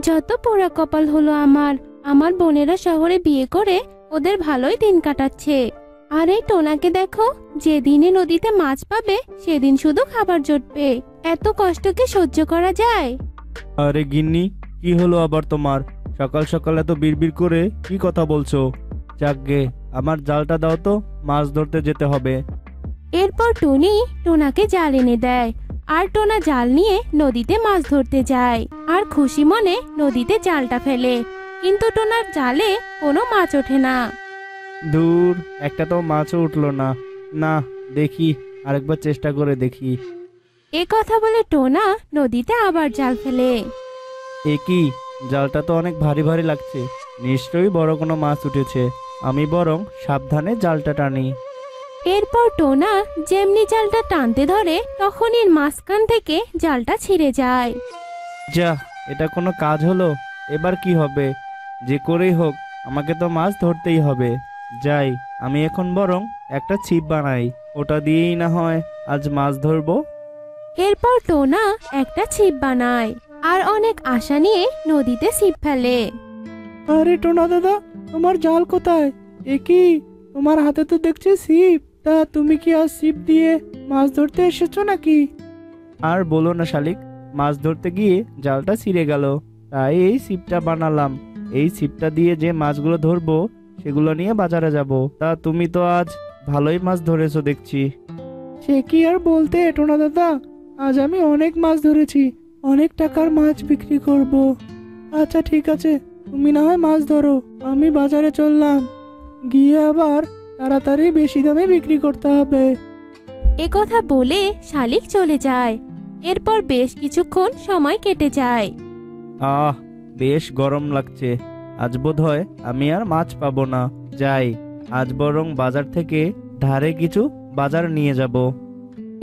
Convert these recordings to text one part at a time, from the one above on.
যত পোড়া কপাল হলো আমার। আমার বোনেরা শহরে বিয়ে করে ওদের ভালোই দিন কাটাচ্ছে। আর এই টোনাকে দেখো, যেদিনে নদীতে মাছ পাবে সেদিন শুধু খাবার জুটবে। এত কষ্ট কি সহ্য করা যায়? আরে গিন্নি, কি হলো আবার তোমার? সকাল সকাল এত বিড়বিড় করে কি কথা বলছো? যাকগে, আমার জালটা দাও তো, মাছ ধরতে যেতে হবে। এরপর টুনি টোনাকে জাল এনে দেয়, আর টোনা জাল নিয়ে নদীতে মাছ ধরতে যায় আর খুশি মনে নদীতে জালটা ফেলে। কিন্তু টোনার জালে কোনো মাছ ওঠে না। দূর, একটা তো মাছও উঠলো না। না, দেখি আরেকবার চেষ্টা করে দেখি। এ কথা বলে টোনা নদীতে আবার জাল ফেলে। এ কি, জালটা তো অনেক ভারী ভারী লাগছে। নিশ্চয়ই বড় কোনো মাছ উঠেছে। আমি বরং সাবধানে জালটা টানি। এরপর টোনা যেমনি জালটা টানতে ধরে তখনই মাঝখান থেকে জালটা ছিঁড়ে যায়। যা, এটা কোনো কাজ হলো? এবার কি হবে? যে করেই হোক, আমাকে তো মাছ ধরতেই হবে। যাই, আমি এখন বরং একটা ছিপ বানাই, ওটা দিয়েই না হয় আজ মাছ ধরবো। এরপর টোনা একটা ছিপ বানায় আর অনেক আশা নিয়ে নদীতে ছিপ ফেলে। আরে টোনা দাদা, তোমার জাল কোথায়? এ কি, তোমার হাতে তো দেখছি ছিপ। তা তুমি কি আজ ছিপ দিয়ে মাছ ধরতে এসেছো নাকি? আর বলো না শালিক, মাছ ধরতে গিয়ে জালটা ছিঁড়ে গেল, তাই এই ছিপটা বানালাম। এই ছিপটা দিয়ে যে মাছগুলো ধরবো সেগুলো নিয়ে বাজারে যাব। তা তুমি তো আজ ভালোই মাছ ধরেছো দেখছি। সে কি আর বলতে টোনা দাদা, আজ আমি অনেক মাছ ধরেছি। অনেক টাকার মাছ বিক্রি করব। আচ্ছা ঠিক আছে, তুমি না হয় মাছ ধরো, আমি বাজারে চললাম। গিয়ে আবার তাড়াতাড়ি বেশি দামে বিক্রি করতে হবে। এ কথা বলে শালিক চলে যায়। এরপর বেশ কিছুক্ষণ সময় কেটে যায়। আহ, বেশ গরম লাগছে। আজ বোধহয় আমি আর মাছ পাবো না। যাই, আজ বরং বাজার থেকে ধারে কিছু বাজার নিয়ে যাব।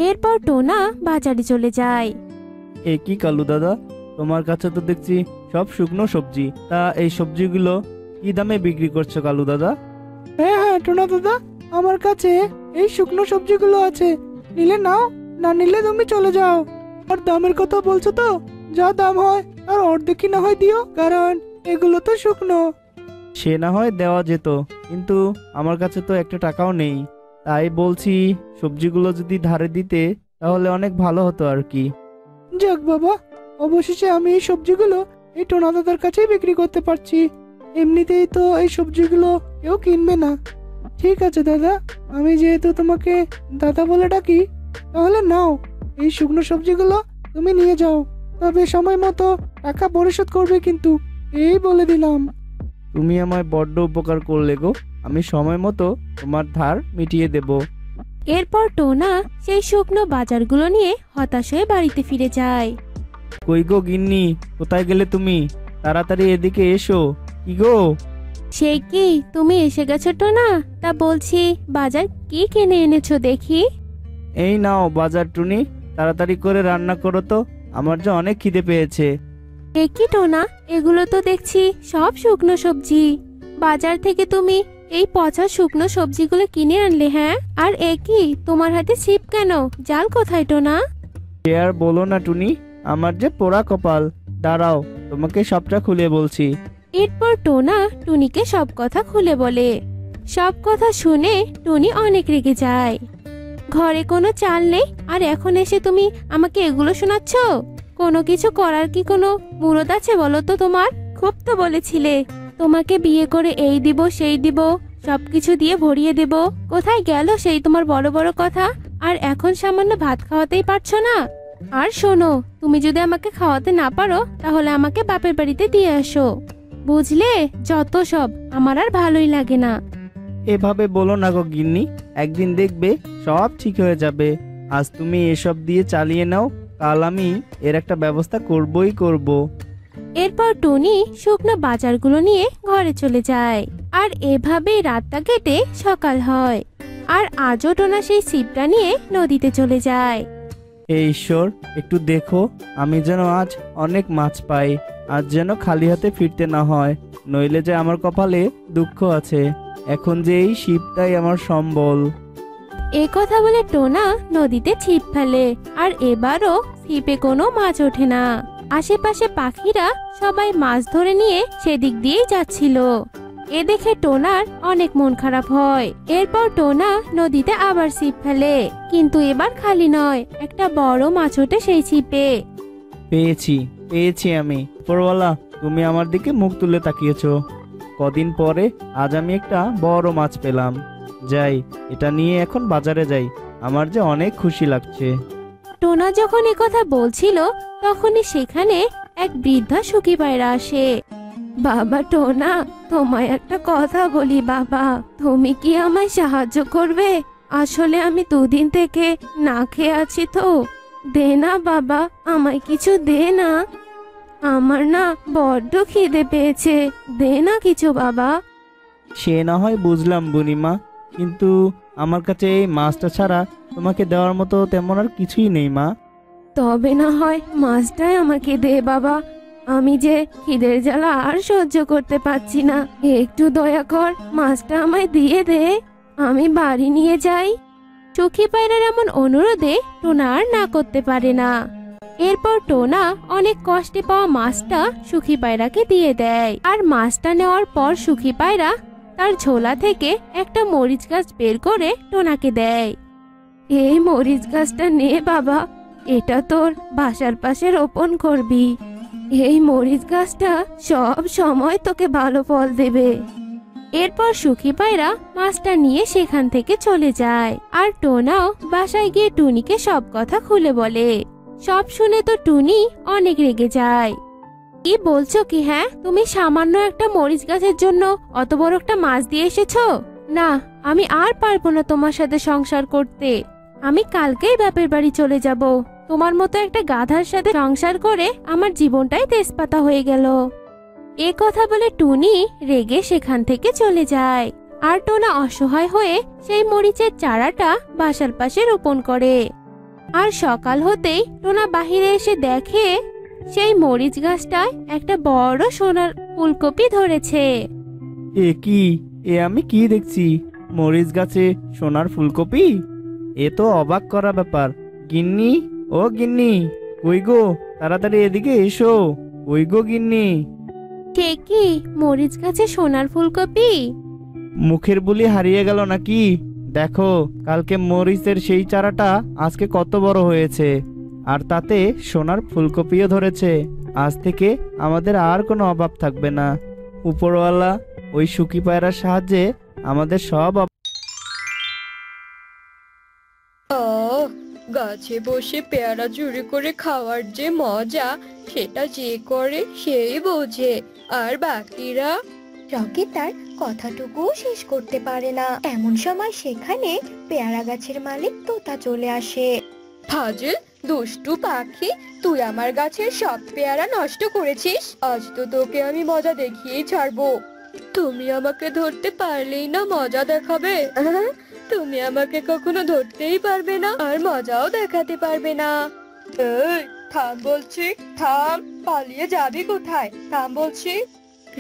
এরপর টোনা বাজারে চলে যায়। এ কি কালু দাদা, তোমার কাছে তো দেখছি সব শুকনো সবজি। তা এই সবজিগুলো কি দামে বিক্রি করছো কালু দাদা? হ্যাঁ হ্যাঁ টোনা দাদা, আমার কাছে এই শুকনো সবজিগুলো আছে। নিলে নাও, না নিলে তুমি চলে যাও। আর দামের কথা বলছো তো, যা দাম হয় আর অর্ধেকই না হয় দিও, কারণ এগুলো তো শুকনো। সে না হয় দেওয়া যেত, কিন্তু আমার কাছে তো একটা টাকাও নেই। তাই বলছি, সবজিগুলো যদি ধারে দিতে তাহলে অনেক ভালো হতো আর কি। যাক বাবা, অবশেষে আমি এই সবজিগুলো এই টোনা দাদার কাছেই বিক্রি করতে পারছি। এমনিতেই তো এই সবজিগুলো কেউ কিনবে না। ঠিক আছে দাদা, আমি যেহেতু তোমাকে দাদা বলে ডাকি, তাহলে নাও, এই শুকনো সবজিগুলো তুমি নিয়ে যাও। তবে সময় মতো টাকা পরিশোধ করবে কিন্তু, এই বলে দিলাম। তুমি আমায় বড্ড উপকার করলে গো। আমি সময় মতো তোমার ধার মিটিয়ে দেব। এরপর টোনা সেই শুকনো বাজারগুলো নিয়ে হতাশ হয়ে বাড়িতে ফিরে যায়। কই গো গিন্নি, কোথায় গেলে তুমি? তাড়াতাড়ি এদিকে এসো। কি গো? সে কি, তুমি এসে গেছো টোনা? তা বলছি, বাজার কি কিনে এনেছো দেখি? এই নাও বাজার টুনি, তাড়াতাড়ি করে রান্না করো তো, আমার যে অনেক খিদে পেয়েছে। এ কি টোনা, এগুলো তো দেখছি সব শুকনো সবজি। বাজার থেকে তুমি এই পচা শুকনো সবজিগুলো কিনে আনলে? হ্যাঁ, আর এ কি, তোমার হাতে ছিপ কেন? জাল কোথায় টোনা? সে আর বলো না টুনি, আমার যে পোড়া কপাল। দাঁড়াও, তোমাকে সবটা খুলে বলছি। এরপর টোনা টুনিকে সব কথা খুলে বলে। সব কথা শুনে টুনি অনেক রেগে যায়। ঘরে কোনো চাল নেই, আর এখন এসে তুমি আমাকে এগুলো শোনাচ্ছ? কোনো কিছু করার কি কোনো মুরদ আছে বলো তো তোমার? খুব তো বলেছিলে তোমাকে বিয়ে করে এই দিব সেই দিব, সবকিছু দিয়ে ভরিয়ে দেব। কোথায় গেল সেই তোমার বড় বড় কথা? আর এখন সামান্য ভাত খাওয়াতেই পারছো না। আর শোনো, তুমি যদি আমাকে খাওয়াতে না পারো তাহলে আমাকে বাপের বাড়িতে দিয়ে আসো, বুঝলে? যত সব, আমার আর ভালোই লাগে না। এভাবে বলো না গো গিন্নি, একদিন দেখবে সব ঠিক হয়ে যাবে। আজ তুমি এসব দিয়ে চালিয়ে নাও, কাল আমি এর একটা ব্যবস্থা করবই করব। এরপর টুনি শুকনো বাজারগুলো নিয়ে ঘরে চলে যায়। আর এভাবেই রাতটা কেটে সকাল হয়। আর আজও টোনা সেই ছিপটা নিয়ে নদীতে চলে যায়। হে ঈশ্বর, একটু দেখো আমি যেন আজ অনেক মাছ পাই। আজ যেন খালি হাতে ফিরতে না হয়, নইলে যে আমার কপালে দুঃখ আছে। এখন যে এই শিবটাই আমার সম্বল। এ কথা বলে টোনা নদীতে ছিপ ফেলে, আর এবারও ছিপে কোনো মাছ ওঠে না। আশেপাশে পাখিরা সবাই মাছ ধরে নিয়ে সেদিক দিয়েই যাচ্ছিল। এ দেখে টোনার অনেক মন খারাপ হয়। এরপর টোনা নদীতে আবার ছিপ ফেলে, কিন্তু এবার খালি নয়, একটা বড় মাছ ওঠে সেই ছিপে। পেয়েছি পেয়েছি আমি। উপরওয়ালা, তুমি আমার দিকে মুখ তুলে তাকিয়েছো। কদিন পরে আজ আমি একটা বড় মাছ পেলাম। যাই, এটা নিয়ে এখন বাজারে যাই। আমার যে অনেক খুশি লাগছে। টোনা যখন এ কথা বলছিল তখনই সেখানে এক বৃদ্ধা সুখী পায়রা আসে। বাবা টোনা, তোমায় একটা কথা বলি বাবা, তুমি কি আমায় সাহায্য করবে? আসলে আমি দুদিন থেকে না খেয়ে আছি তো। দে না বাবা, আমায় কিছু দে না। আমার না বড্ড খিদে পেয়েছে, দে না কিছু বাবা। সে না হয় বুঝলাম বুনিমা, কিন্তু আমার কাছে এই মাছটা ছাড়া তোমাকে দেওয়ার মতো তেমন আর কিছুই নেই মা। তবে না হয় মাছটাই আমাকে দে বাবা, আমি যে খিদের জ্বালা আর সহ্য করতে পারছি না। একটু দয়া কর, মাছটা আমায় দিয়ে দে, আমি বাড়ি নিয়ে যাই। সুখী পায়রার এমন অনুরোধে টোনা আর না করতে পারে না। এরপর টোনা অনেক কষ্টে পাওয়া মাছটা সুখী পায়রাকে দিয়ে দেয়। আর মাছটা নেওয়ার পর সুখী পায়রা তার ঝোলা থেকে একটা মরিচ গাছ বের করে টোনাকে দেয়। এই মরিচ গাছটা নে বাবা, এটা তোর বাসার পাশে রোপণ করবি। এই মরিচ গাছটা সব সময় তোকে ভালো ফল দেবে। এরপর সুখী পায়রা মাছটা নিয়ে সেখান থেকে চলে যায়। আর টোনাও বাসায় গিয়ে টুনিকে সব কথা খুলে বলে। সব শুনে তো টুনি অনেক রেগে যায়। কি বলছো কি? হ্যাঁ, তুমি সামান্য একটা মরিচ গাছের জন্য অত বড় একটা মাছ দিয়ে এসেছো? না, আমি আর পারবো না তোমার সাথে সংসার করতে। আমি কালকেই বাপের বাড়ি চলে যাব। তোমার মতো একটা গাধার সাথে সংসার করে আমার জীবনটাই তেজপাতা হয়ে গেল। এ কথা বলে টুনি রেগে সেখান থেকে চলে যায়। আর টোনা অসহায় হয়ে সেই মরিচের চারাটা বাসার পাশে রোপণ করে। আর সকাল হতেই টোনা বাহিরে এসে দেখে সেই মরিচ গাছটায় একটা বড় সোনার ফুলকপি ধরেছে। এ কি? এ আমি কি দেখছি? মরিচ গাছে সোনার ফুলকপি? এ তো অবাক করা ব্যাপার। গিন্নি, ও গিন্নি, কই গো, তাড়াতাড়ি এদিকে এসো। ওই গো গিন্নি। সে কি, মরিচ গাছে সোনার ফুলকপি? মুখের বুলি হারিয়ে গেল নাকি? দেখো, কালকে মরিচের সেই চারাটা আজকে কত বড় হয়েছে, আর তাতে সোনার ফুলকপিও ধরেছে। আজ থেকে আমাদের আর কোনো অভাব থাকবে না। উপরওয়ালা ওই সুখী পায়রার সাহায্যে আমাদের সব গাছে বসে পেয়ারা চুরি করে খাওয়ার যে মজা, সেটা যে করে সেই বোঝে। আর বাকিরা? রকি তার কথাটুকু শেষ করতে পারে না। এমন সময় সেখানে পেয়ারা গাছের মালিক তোতা চলে আসে। ফাজিল, দুষ্টু পাখি, তুই আমার গাছের সব পেয়ারা নষ্ট করেছিস। আজ তো তোকে আমি মজা দেখিয়েই ছাড়বো। তুমি আমাকে ধরতে পারলেই না মজা দেখাবে? তুমি আমাকে কখনো ধরতেই পারবে না, আর মজাও দেখাতে পারবে না। এই থাম বলছি, থাম। পালিয়ে যাবি কোথায়? থাম বলছি।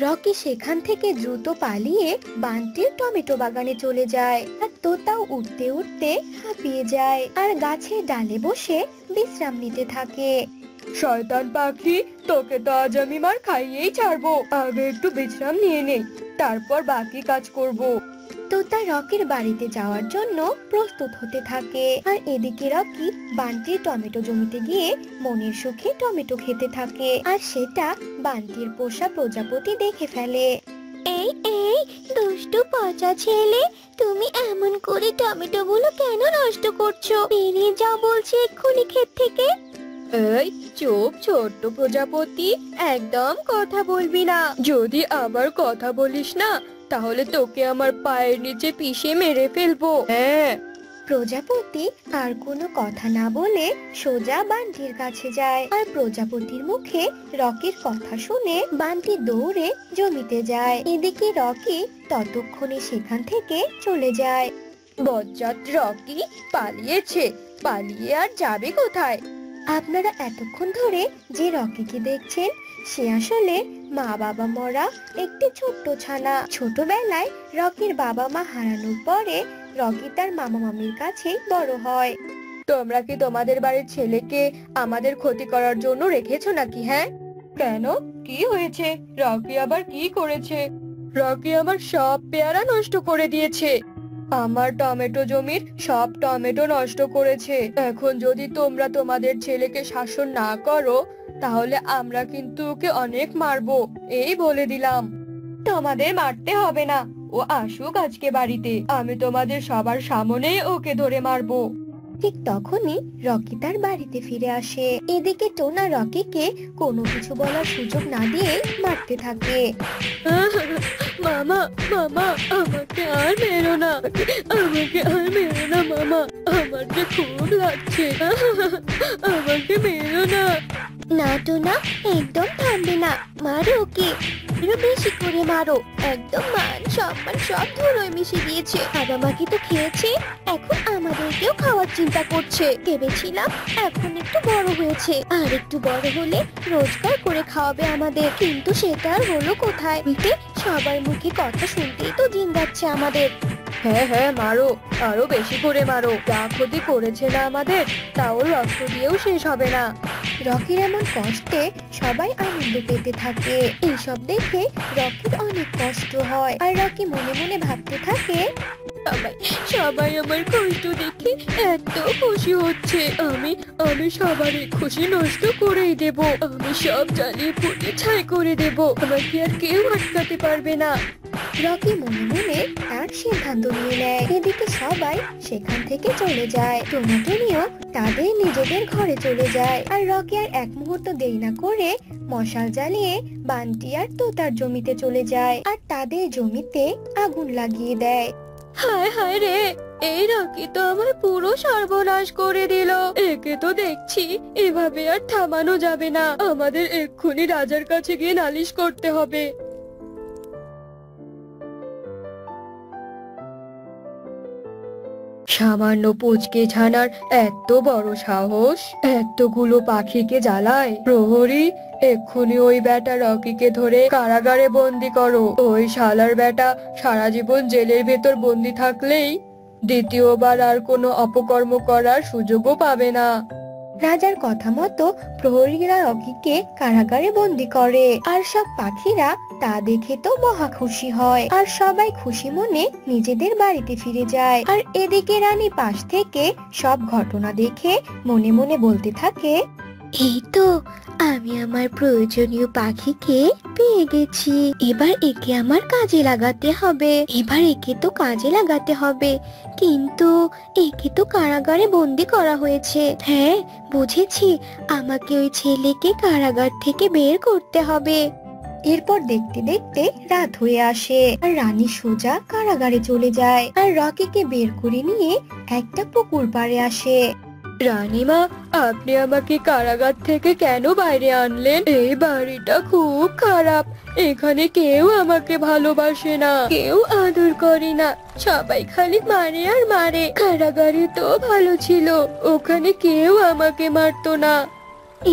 রকি সেখান থেকে দ্রুত পালিয়ে বান্টির টমেটো বাগানে চলে যায়। আর তোতাও উঠতে উঠতে হাঁপিয়ে যায় আর গাছের ডালে বসে বিশ্রাম নিতে থাকে। শয়তান পাখি, তোকে তো আজ আমি মার খাইয়েই ছাড়বো। আগে একটু বিশ্রাম নিয়ে নেই, তারপর বাকি কাজ করব। তোতা রকির বাড়িতে যাওয়ার জন্য প্রস্তুত হতে থাকে। আর এদিকে রকি বান্টির টমেটো জমিতে গিয়ে মনের সুখে টমেটো খেতে থাকে। আর সেটা বান্টির পোষা প্রজাপতি দেখে ফেলে। এই এই দুষ্টু পচা ছেলে, তুমি এমন করে টমেটোগুলো কেন নষ্ট করছো? বেরিয়ে যাও বলছি এক্ষুনি ক্ষেত থেকে। এই চুপ ছোট্ট প্রজাপতি, একদম কথা বলবি না। যদি আবার কথা বলিস না, তাহলে তোকে আমার পায়ের নিচে পিষে মেরে ফেলবো। হ্যাঁ। প্রজাপতি আর কোনো কথা না বলে সোজা বান্টির কাছে যায়। আর প্রজাপতির মুখে রকির কথা শুনে বান্টি দৌড়ে জমিতে যায়। এদিকে রকি ততক্ষণে সেখান থেকে চলে যায়। বজ্জাত রকি পালিয়েছে। পালিয়ে আর যাবে কোথায়? আপনারা এতক্ষণ ধরে যে রকিকে দেখছেন, সে আসলে মা বাবা মরা একটি ছোট্ট ছানা। ছোটবেলায় রকির বাবা মা হারানোর পরে রকি তার মামা মামির কাছে বড় হয়। তোমরা কি তোমাদের বাড়ির ছেলেকে আমাদের ক্ষতি করার জন্য রেখেছো নাকি? হ্যাঁ, কেন? কি হয়েছে? রকি আবার কি করেছে? রকি আমার সব পেয়ারা নষ্ট করে দিয়েছে। আমার টমেটো জমির সব টমেটো নষ্ট করেছে। এখন যদি তোমরা তোমাদের ছেলেকে শাসন না করো তাহলে আমরা কিন্তু ওকে অনেক মারবো, এই বলে দিলাম। তোমাদের মারতে হবে না, ও আসুক আজকে বাড়িতে, আমি তোমাদের সবার সামনেই ওকে ধরে মারবো। ঠিক তখনই রকি তার বাড়িতে ফিরে আসে। এদিকে টোনা রকিকে কোনো কিছু বলার সুযোগ না দিয়ে মারতে থাকে। মামা, মামা, আমাকে আর মেরো না, আমাকে আর মেরো না মামা, আমার যে খুব লাগছে, আমাকে মেরো না। না টোনা, একদম থামবে না, মারো ওকে, আরো বেশি করে মারো, একদম মান সম্মান সব ধুলোয় মিশে দিয়েছে। বাবা মাকে তো খেয়েছে, এখন আমাদেরকেও খাওয়ার চিন্তা করছে। ভেবেছিলাম এখন একটু বড় হয়েছে, আর একটু বড় হলে রোজগার করে খাওয়াবে আমাদের, কিন্তু সেটা আর হলো কোথায়? উল্টে সবার মুখে কথা শুনতেই তো দিন যাচ্ছে আমাদের। হ্যাঁ হ্যাঁ, মারো, আরো বেশি করে মারো, যা ক্ষতি করেছে না আমাদের তাও রক্ত দিয়েও শেষ হবে না। রকির এমন কষ্টে সবাই আনন্দ পেতে থাকে। এইসব দেখে রকির অনেক কষ্ট হয়, আর রকি মনে মনে ভাবতে থাকে, সবাই সবাই আমার কষ্ট দেখে এত খুশি হচ্ছে, আমি সবারই খুশি নষ্ট করেই দেব, আমি সব জ্বালিয়ে পুড়িয়ে ছাই করে দেব, আমাকে আর কেউ আটকাতে পারবে না। রকি মনে মনে তার সিদ্ধান্ত নিয়ে নেয়। এদিকে সবাই সেখান থেকে চলে যায়। টোনাটুনিও তাদের নিজেদের ঘরে চলে যায়। আর রকি আর এক মুহূর্ত দেরি না করে মশাল জ্বালিয়ে বান্টি আর তোতার জমিতে চলে যায়, আর তাদের জমিতে আগুন লাগিয়ে দেয়। হায় হায় রে, এই রকি তো আমার পুরো সর্বনাশ করে দিল। একে তো দেখছি এভাবে আর থামানো যাবে না, আমাদের এক্ষুনি রাজার কাছে গিয়ে নালিশ করতে হবে। সামান্য পুচকে ছানার এত বড় সাহস, এতগুলো পাখিকে জ্বালায়। প্রহরী, এক্ষুনি ওই বেটা রকিকে ধরে কারাগারে বন্দি করো। ওই শালার বেটা সারা জীবন জেলের ভেতর বন্দি থাকলেই দ্বিতীয়বার আর কোনো অপকর্ম করার সুযোগও পাবে না। রাজার কথা মতো প্রহরীরা রকিকে কারাগারে বন্দি করে, আর সব পাখিরা তা দেখে তো মহা খুশি হয়, আর সবাই খুশি মনে নিজেদের বাড়িতে ফিরে যায়। আর এদিকে রানী পাশ থেকে সব ঘটনা দেখে মনে মনে বলতে থাকে, এই তো আমি আমার প্রয়োজনীয় পাখিকে পেয়ে গেছি, এবার একে আমার কাজে লাগাতে হবে, কিন্তু একে তো কারাগারে বন্দি করা হয়েছে। হ্যাঁ বুঝেছি, আমাকে ওই ছেলেকে কারাগার থেকে বের করতে হবে। এরপর দেখতে দেখতে রাত হয়ে আসে, আর রানী সোজা কারাগারে চলে যায়, আর রকিকে বের করে নিয়ে একটা পুকুর পাড়ে আসে। রানীমা, আপনি আমাকে কারাগার থেকে কেন বাইরে আনলেন? এই বাড়িটা খুব খারাপ, এখানে কেউ আমাকে ভালোবাসে না, কেউ আদর করে না, সবাই খালি মারে আর মারে। কারাগারে তো ভালো ছিল, ওখানে কেউ আমাকে মারতো না।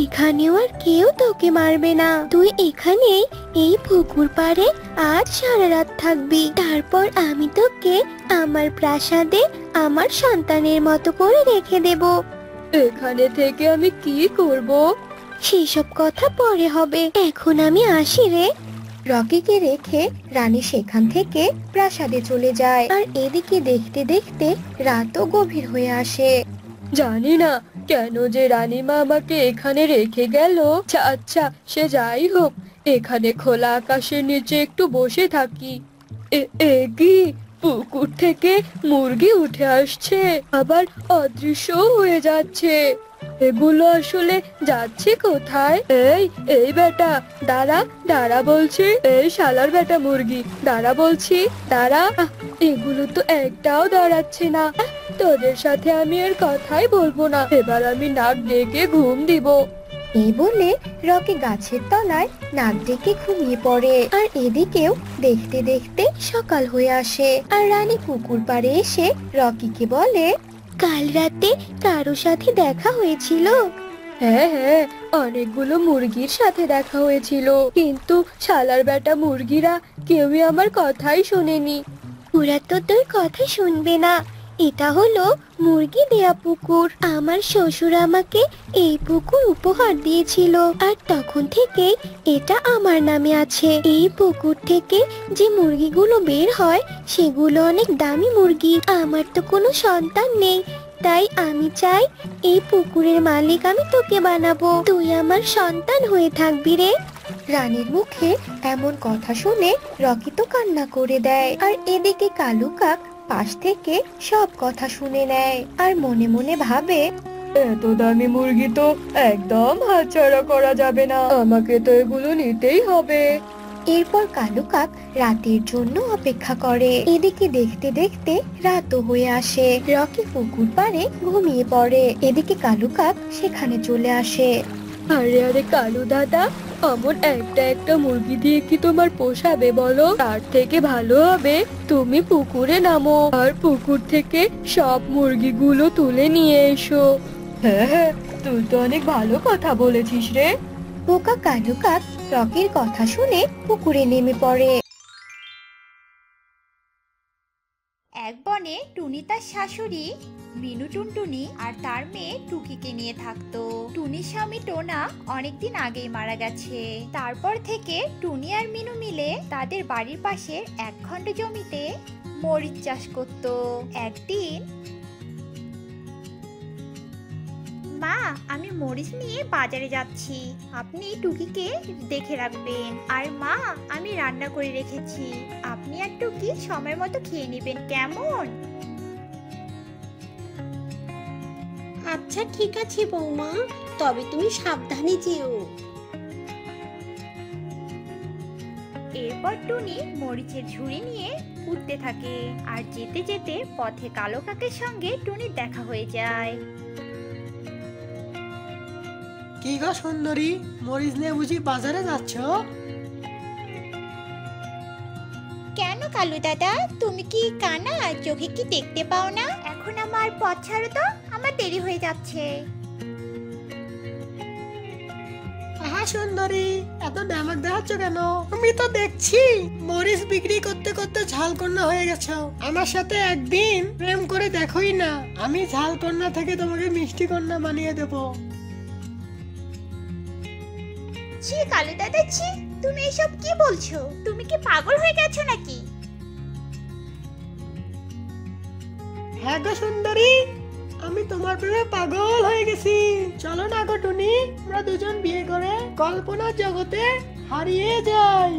এখানেও আর কেউ তোকে মারবে না, তুই এখানেই এই পুকুর পাড়ে আজ সারা রাত থাকবি, তারপর আমি তোকে আমার প্রাসাদে আমার সন্তানের মতো করে রেখে দেব। এখানে থেকে আমি কি করব? সেসব কথা পরে হবে, এখন আমি আসি রে। রকিকে রেখে রানী সেখান থেকে প্রাসাদে চলে যায়, আর এদিকে দেখতে দেখতে রাতও গভীর হয়ে আসে। জানি না কেন যে রানীমা আমাকে এখানে রেখে গেল। আচ্ছা, সে যাই হোক, এখানে খোলা আকাশের নিচে একটু বসে থাকি। এ কি, পুকুর থেকে মুরগি উঠে আসছে, আবার অদৃশ্য হয়ে যাচ্ছে। এগুলো আসলে যাচ্ছে কোথায়? এই বেটা, দাঁড়া দাঁড়া বলছি, এই শালার বেটা মুরগি, দাঁড়া বলছি, দাঁড়া। এগুলো তো একটাও দাঁড়াচ্ছে না, তোদের সাথে আমি আর কথাই বলবো না, এবার আমি নাক ডেকে ঘুম দিব। এই বলে রকি গাছের তলায় নাক ডেকে ঘুমিয়ে পড়ে, আর এদিকেও দেখতে দেখতে সকাল হয়ে আসে, আর রানী পুকুর পাড়ে এসে রকিকে বলে, কাল রাতে কারো সাথে দেখা হয়েছিল? হ্যাঁ হ্যাঁ, অনেকগুলো মুরগির সাথে দেখা হয়েছিল, কিন্তু শালার বেটা মুরগিরা কেউই আমার কথাই শোনেনি। ওরা তো তোর কথা শুনবে না, এটা হলো মুরগি দেয়া পুকুর। আমার শ্বশুর আমাকে এই পুকুর উপহার দিয়েছিল, আর তখন থেকে এটা আমার নামে আছে। এই পুকুর থেকে যে মুরগিগুলো বের হয় সেগুলো অনেক দামি মুরগি। আমার তো কোনো সন্তান নেই, তাই আমি চাই এই পুকুরের মালিক আমি তোকে বানাবো। তুই আমার সন্তান হয়ে থাকবি রে। রানীর মুখে এমন কথা শুনে রকি তো কান্না করে দেয়, আর এদিকে কালু কাক পাশ থেকে সব কথা শুনে নেয় আর মনে মনে ভাবে, এত দামি মুরগি তো একদম হাতছাড়া করা যাবে না, আমাকে তো এগুলো নিতেই হবে। এরপর কালু কাক রাতের জন্য অপেক্ষা করে। এদিকে দেখতে দেখতে রাতও হয়ে আসে। রকি পুকুর পাড়ে ঘুমিয়ে পড়ে। এদিকে কালু কাক সেখানে চলে আসে। আরে আরে কালু দাদা, অমন একটা একটা মুরগি দিয়ে কি তোমার পোষাবে বলো? তার থেকে ভালো হবে তুমি পুকুরে নামো আর পুকুর থেকে সব মুরগিগুলো তুলে নিয়ে এসো। হ্যাঁ হ্যাঁ, তুই তো অনেক ভালো কথা বলেছিস রে। বোকা কালু কাক রকির কথা শুনে পুকুরে নেমে পড়ে। এক বনে টুনি তার শাশুড়ি মিনু টুনটুনি আর তার মেয়ে টুকিকে নিয়ে থাকতো। টুনির স্বামী টোনা অনেকদিন আগেই মারা গেছে। তারপর থেকে টুনি আর মিনু মিলে তাদের বাড়ির পাশের এক খণ্ড জমিতে মরিচ চাষ করত। একদিন, মা আমি মরিচ নিয়ে বাজারে যাচ্ছি, আপনি টুকিকে দেখে রাখবেন। আর মা আমি রান্না করে রেখেছি, আপনি আর টুকি সময় মতো খেয়ে নেবেন, কেমন? আচ্ছা ঠিক আছে বৌমা, তবে তুমি সাবধানে যেও। এরপর টুনি মরিচের ঝুড়ি নিয়ে উঠতে থাকে, আর যেতে যেতে পথে কালো কাকের সঙ্গে টুনির দেখা হয়ে যায়। কি গো সুন্দরী, মরিচ নিয়ে বুঝি বাজারে যাচ্ছ? কেন কালু দাদা, তুমি কি কানা, চোখে কি দেখতে পাও না? এখন আমার পথ ছাড়ো তো, আমার দেরি হয়ে যাচ্ছে। আহা সুন্দরী, এত ডামাক দেখাচ্ছ কেন? আমি তো দেখছি মরিচ বিক্রি করতে করতে ঝালকন্যা হয়ে গেছো। আমার সাথে একদিন প্রেম করে দেখোই না, আমি ঝালকন্যা থেকে তোমাকে মিষ্টি কন্যা বানিয়ে দেবো। ছি কালু দাদা, ছি, তুমি এসব কি বলছো? তুমি কি পাগল হয়ে গেছো নাকি? হ্যাঁ গো সুন্দরী, আমি তোমার প্রেমে পাগল হয়ে গেছি। চলো না গো টুনি, আমরা দুজন বিয়ে করে কল্পনার জগতে হারিয়ে যাই।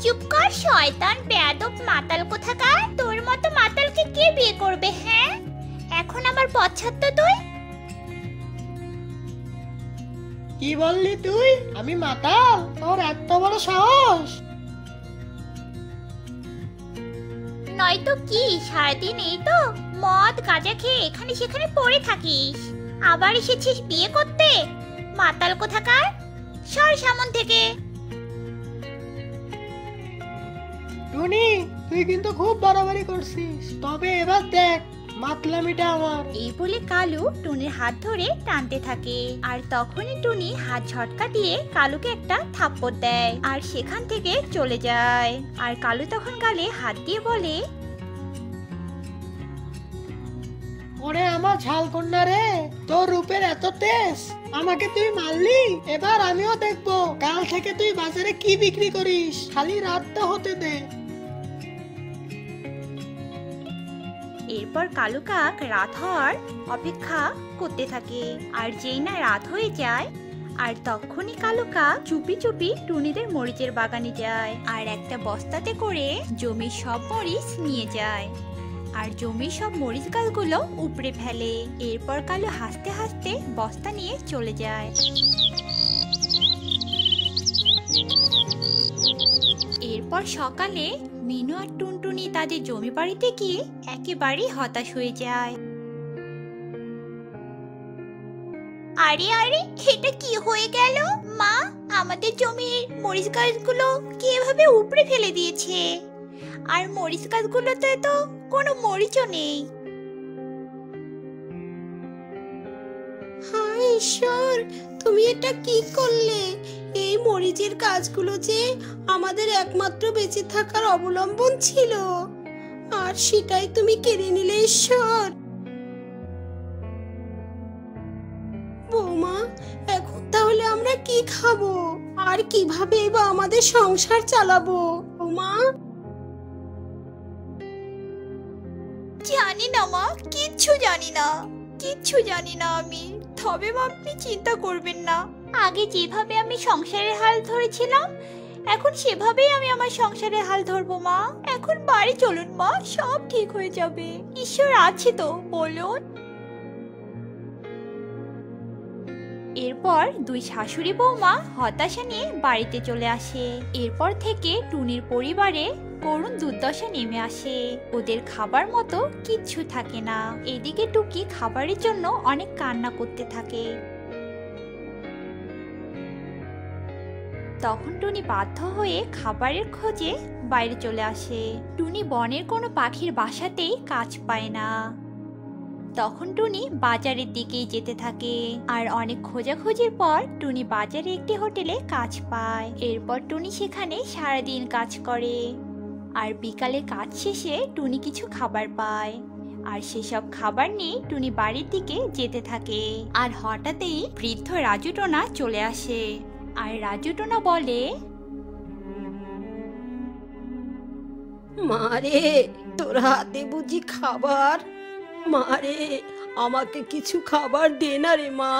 চুপ কর শয়তান, বেয়াদব মাতাল কোথাকার। তোর মতো মাতালকে কে বিয়ে করবে? হ্যাঁ, এখন আমার পথ ছাড়তো তুই? কি বললি তুই? আমি মাতাল? তোর এত বড় সাহস! নয়তো কি, সারাদিন এই তো মদ গাঁজা খেয়ে এখানে সেখানে পড়ে থাকিস, আবার এসেছিস বিয়ে করতে? মাতাল কোথাকার, সর সামন থেকে। টুনি, তুই কিন্তু খুব বাড়াবাড়ি করছিস, তবে এবার দেখ মাতলামিটা আমার। এই বলে কালু টুনির হাত ধরে টানতে থাকে, আর তখনই টুনি হাত ঝটকা দিয়ে কালুকে একটা থাপ্পড় দেয় আর সেখান থেকে চলে যায়। আর কালু তখন গালে হাত দিয়ে বলে, ওরে আমার ঝালকন্যা রে, তোর রূপের এত তেজ, আমাকে তুই মারলি, এবার আমিও দেখবো কাল থেকে তুই বাজারে কি বিক্রি করিস, খালি রাতটা হতে দে। এরপর কালু কাক রাত হওয়ার অপেক্ষা করতে থাকে, আর যেই না রাত হয়ে যায়, আর তখনই কালু কাক চুপি চুপি টুনিদের মরিচের বাগানে যায় আর একটা বস্তাতে করে জমির সব মরিচ নিয়ে যায়, আর জমির সব মরিচ গাছগুলো উপড়ে ফেলে। এরপর কালু হাসতে হাসতে বস্তা নিয়ে চলে যায়। এরপর সকালে মিনু আর টুনটুনি তাদের জমি বাড়িতে গিয়ে একেবারে হতাশ হয়ে যায়। আরে আরে, এটা কি হয়ে গেল? মা, আমাদের জমির মরিচ গাছগুলো কি এভাবে উপড়ে ফেলে দিয়েছে, আর মরিচ গাছগুলোতে তো কোনো মরিচও নেই। হায় ঈশ্বর, তুমি এটা কি করলে? এই মরিচের গাছগুলো যে আমাদের একমাত্র বেঁচে থাকার অবলম্বন ছিল। আর সেটাই তুমি কেড়ে নিলে ঈশ্বর। বৌমা, এখন তাহলে আমরা কি খাবো আর কিভাবে বা আমাদের সংসার চালাবো বৌমা? জানি না মা, কিচ্ছু জানি না, কিচ্ছু জানি না আমি। তবে মা আপনি চিন্তা করবেন না, আগে যেভাবে আমি সংসারের হাল ধরেছিলাম এখন সেভাবেই আমি আমার সংসারের হাল ধরবো মা। এখন বাড়ি চলুন মা, সব ঠিক হয়ে যাবে, ঈশ্বর আছে তো, বলুন। এরপর দুই শাশুড়ি বৌমা হতাশা নিয়ে বাড়িতে চলে আসে। এরপর থেকে টুনির পরিবারে করুণ দুর্দশা নেমে আসে। ওদের খাবার মতো কিচ্ছু থাকে না। এদিকে টুকি খাবারের জন্য অনেক কান্না করতে থাকে। তখন টুনি বাধ্য হয়ে খাবারের খোঁজে বাইরে চলে আসে। টুনি বনের কোনো পাখির বাসাতেই কাজ পায় না। তখন টুনি বাজারের দিকেই যেতে থাকে, আর অনেক খোঁজাখুঁজির পর টুনি বাজারে একটি হোটেলে কাজ পায়। এরপর টুনি সেখানে সারাদিন কাজ করে, আর বিকালে কাজ শেষে টুনি কিছু খাবার পায়। আর সেসব খাবার নিয়ে টুনি বাড়ির দিকে যেতে থাকে। আর হঠাৎই বৃদ্ধ রাজু টোনা চলে আসে। আর রাজু টোনা বলে, মারে, তোর হাতে বুঝি খাবার? মারে, আমাকে কিছু খাবার দে না রে মা।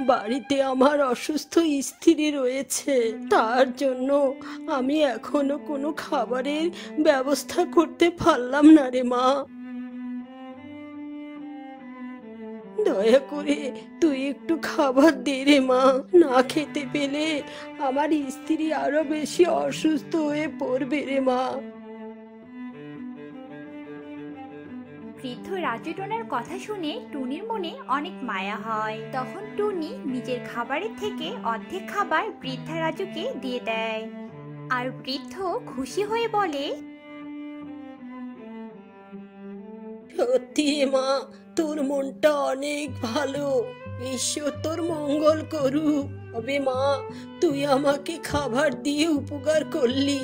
বাড়িতে আমার অসুস্থ স্ত্রী রয়েছে, তার জন্য আমি এখনো কোনো খাবারের ব্যবস্থা করতে পারলাম না রে মা। দয়া করে তুই একটু খাবার দে রে মা। না খেতে পেলে আমার স্ত্রী আরো বেশি অসুস্থ হয়ে পড়বে রে মা। বৃদ্ধ রাজু টোনার কথা শুনে টুনির মনে অনেক মায়া হয়। তখন টুনি নিজের খাবারের থেকে অর্ধেক খাবার বৃদ্ধা রাজুকে দিয়ে দেয়। আর বৃদ্ধ খুশি হয়ে বলে, সত্যি রে মা, তোর মনটা অনেক ভালো, ঈশ্বর তোর মঙ্গল করুক। তবে মা, তুই আমাকে খাবার দিয়ে উপকার করলি।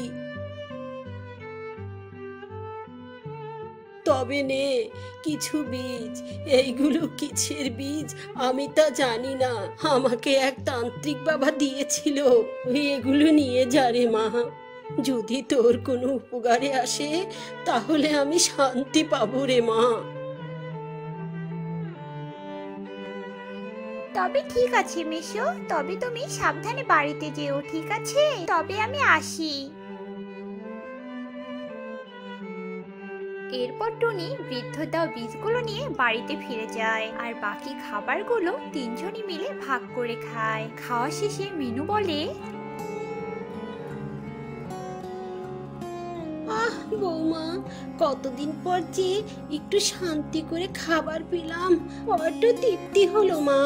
তবে নে কিছু বীজ। এইগুলো কিসের বীজ আমি তা জানি না, আমাকে এক তান্ত্রিক বাবা দিয়েছিল। তুই এগুলো নিয়ে যা রে মা। যদি তোর কোনো উপকারে আসে তাহলে আমি শান্তি পাবো রে মা। তবে ঠিক আছে মেশো, তবে তুমি সাবধানে বাড়িতে যেও, ঠিক আছে? তবে আমি আসি। এরপর টুনি বৃদ্ধ দেওয়া বীজগুলো নিয়ে বাড়িতে ফিরে যায়। আর বাকি খাবারগুলো তিনজনই মিলে ভাগ করে খায়। খাওয়া শেষে মিনু বলে, আহ বৌমা, কতদিন পর যে একটু শান্তি করে খাবার পেলাম, বড্ড তৃপ্তি হলো মা।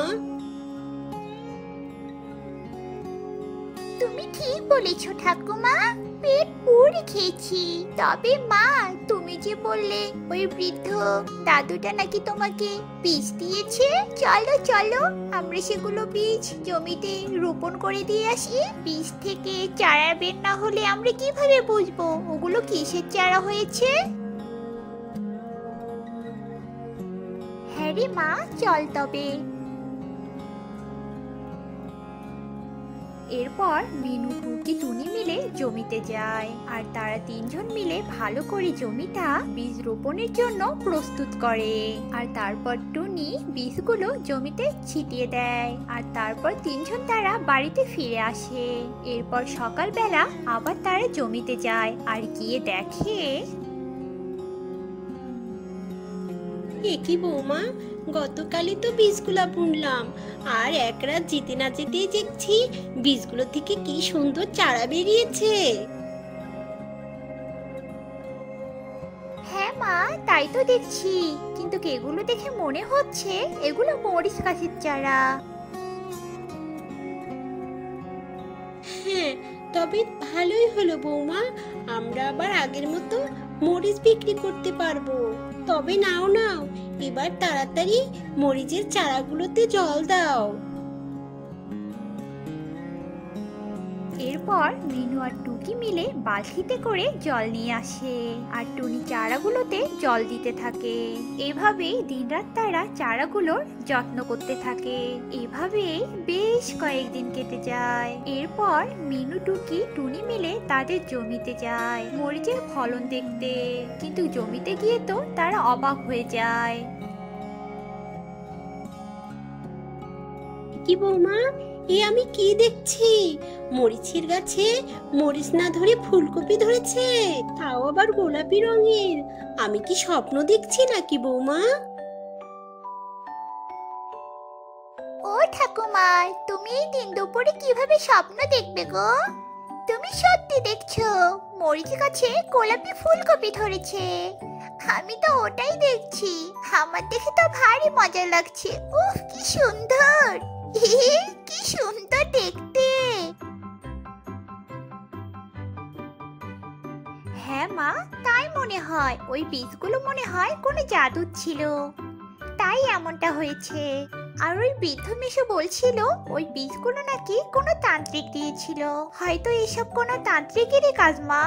তুমি ঠিক বলেছো ঠাকুমা, পেট পুরে খেয়েছি। তবে মা, তুমি যে বললে ওই বৃদ্ধ দাদুটা নাকি তোমাকে বীজ দিয়েছে, চলো চলো আমরা সেগুলো বীজ জমিতে রোপণ করে দিয়ে আসি। বীজ থেকে চারা বের না হলে আমরা কিভাবে বুঝবো ওগুলো কিসের চারা হয়েছে? হ্যাঁ রে মা, চল তবে। এরপর মিনু, টুকি, টুনি মিলে জমিতে যায়। আর তারা তিনজন মিলে ভালো করে জমিটা বীজ রোপণের জন্য প্রস্তুত করে। আর তারপর টুনি বীজগুলো জমিতে ছিটিয়ে দেয়। আর তারপর তিনজন তারা বাড়িতে ফিরে আসে। এরপর সকালবেলা আবার তারা জমিতে যায় আর গিয়ে দেখে, এ কি বৌমা, গতকালই তো বীজগুলা বুনলাম, আর এক রাত যেতে না যেতেই দেখছি বীজগুলো থেকে কি সুন্দর চারা বেরিয়েছে। হ্যাঁ মা, তাই তো দেখছি, কিন্তু এগুলো দেখে মনে হচ্ছে এগুলো মরিচ গাছের চারা। হ্যাঁ, তবে ভালোই হলো বৌমা, আমরা আবার আগের মতো মরিচ বিক্রি করতে পারবো। তবে নাও নাও, এবার তাড়াতাড়ি মরিচের চারাগুলোতে জল দাও। এরপর মিনু আর টুকি মিলে বালতিতে করে জল নিয়ে আসে আর টুনি চারাগুলোতে জল দিতে থাকে। এভাবেই দিনরাত তারা চারাগুলোর যত্ন করতে থাকে। এভাবেই বেশ কয়েকদিন কেটে যায়। এরপর মিনু, টুকি, টুনি মিলে তাদের জমিতে যায় মরিচের ফলন দেখতে, কিন্তু জমিতে গিয়ে তো তারা অবাক হয়ে যায়। কি বৌমা, এ আমি কি দেখছি? মরিচের গাছে মরিচ না ধরে ফুলকপি ধরেছে, তাও আবার গোলাপি রঙের। আমি কি স্বপ্ন দেখছি নাকি বৌমা? ও ঠাকুমা, তুমি এই দিন দুপুরে কিভাবে স্বপ্ন দেখবে গো? তুমি সত্যি দেখছো মরিচ গাছে গোলাপি ফুলকপি ধরেছে? আমি তো ওটাই দেখছি। আমার দেখে তো ভারী মজা লাগছে। উফ, কি সুন্দর! কি সুন্দর দেখতে! হ্যাঁ মা, তাই মনে হয়। ওই বীজগুলো মনে হয় কোনো জাদু ছিল, তাই এমনটা হয়েছে। আর ওই বৃদ্ধ মেশো বলছিল ওই বীজগুলো নাকি কোনো তান্ত্রিক দিয়েছিল। হয়তো এসব কোনো তান্ত্রিকেরই কাজ মা।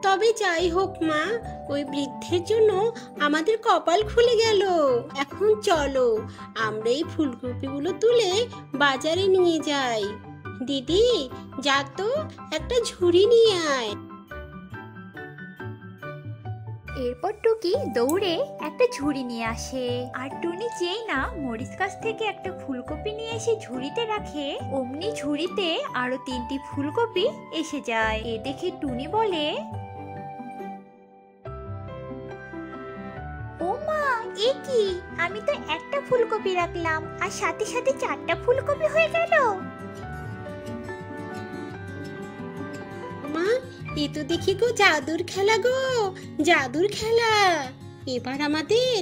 তবে যাই হোক মা, ওই বৃদ্ধের জন্য আমাদের কপাল খুলে গেল। এখন চলো আমরা এই ফুলকপিগুলো তুলে বাজারে নিয়ে যাই। দিদি, যা তো একটা ঝুড়ি নিয়ে আয়। এরপর টুকি দৌড়ে একটা ঝুড়ি নিয়ে আসে আর টুনি যেই না মরিচ গাছ থেকে একটা ফুলকপি নিয়ে এসে ঝুড়িতে রাখে, অমনি ঝুড়িতে আরো 3টি ফুলকপি এসে যায়। এ দেখে টুনি বলে, ও মা, এ কি? আমি তো একটা ফুলকপি রাখলাম আর সাথে সাথে 4টা ফুলকপি হয়ে গেল। মা, এ তো দেখি গো জাদুর খেলা গো, জাদুর খেলা। এবার আমাদের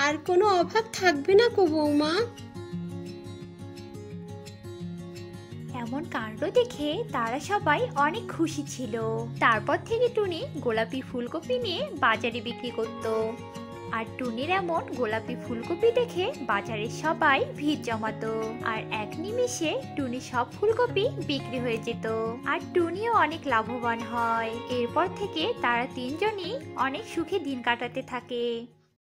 আর কোনো অভাব থাকবে না গো বৌমা। এমন কাণ্ড দেখে তারা সবাই অনেক খুশি ছিল। তারপর থেকে টুনি গোলাপি ফুলকপি নিয়ে বাজারে বিক্রি করত। আর টুনির এমন গোলাপি ফুলকপি দেখে বাজারে সবাই ভিড় জমাতো। আর এক নিমেষে টুনি সব ফুলকপি বিক্রি হয়ে যেত আর টুনিও অনেক লাভবান হয়। এরপর থেকে তারা 3জনই অনেক সুখে দিন কাটাতে থাকে।